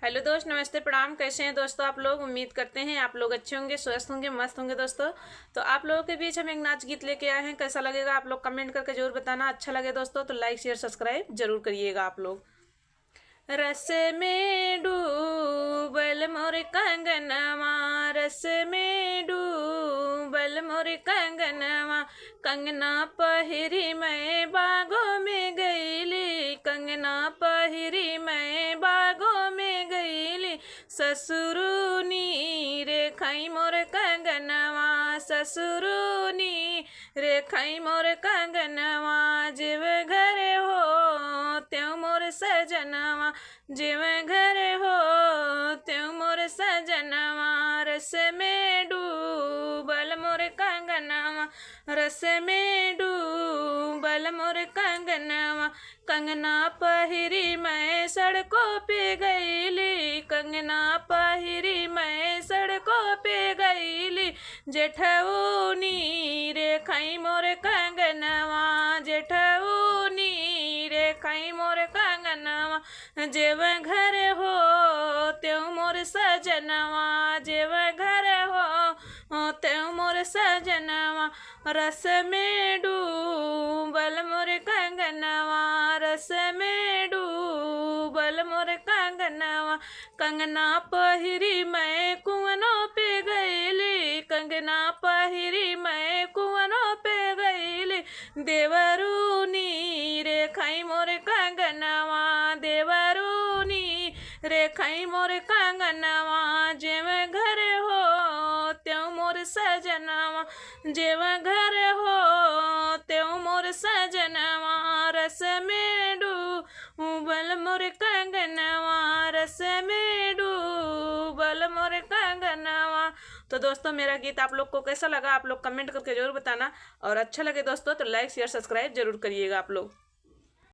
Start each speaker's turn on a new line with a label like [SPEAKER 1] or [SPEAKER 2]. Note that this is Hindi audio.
[SPEAKER 1] हेलो दोस्त, नमस्ते, प्रणाम। कैसे हैं दोस्तों आप लोग? उम्मीद करते हैं आप लोग अच्छे होंगे, स्वस्थ होंगे, मस्त होंगे। दोस्तों तो आप लोगों के बीच हम एक नाच गीत लेके आए हैं। कैसा लगेगा आप लोग कमेंट करके जरूर बताना। अच्छा लगे दोस्तों तो लाइक शेयर सब्सक्राइब जरूर करिएगा आप लोग। रस में डूबल मोर कंगनवा, रस में डूबल मोर कंगनवा, कंगना पहिरी मैं बागों में गईली, कंगना पहिरी मैं बागों में गईली। ससुरुनी रे खई मोर कंगनवा, ससुरुनी रे खई मोर कंगनवा, जीव घर हो त्यों मोर सजनवा, जीव घर हो त्यों मोर सजनवा। रस में डूबल मोर कंगनवा, रस में डूबल मोर कंगनवा, कंगना पहिरी मैं सड़कों पे गईली, कंगना पहिरी मैं सड़कों पे गईली। जेठऊनी रे खई मोर कंगनवा, जेठऊनी रे खई मोर कंगनवा, जेव घर हो त्यों मोर सजनवा, जेव घर हो त्यों मोर सजनवा। रस में डूबल मोर कंगनवा, रस में डूबल मोर कंगनवा, कंगना पहिरी मैं कुआनों पे गईली, कंगना पहिरी मैं कुआनों पे गईली। देवरूनी रे खई मोर कंगनवा, देवरूनी रे खई मोर कंगनवा, जेव घर हो त्यों मोर सजनवा, जेव घर हो त्यों मोर सजनवा। रस में डूबल मोर कंगनवा, रस में डूबल मोर कंगनवा। तो दोस्तों मेरा गीत आप लोग को कैसा लगा आप लोग कमेंट करके जरूर बताना, और अच्छा लगे दोस्तों तो लाइक शेयर सब्सक्राइब जरूर करिएगा आप लोग।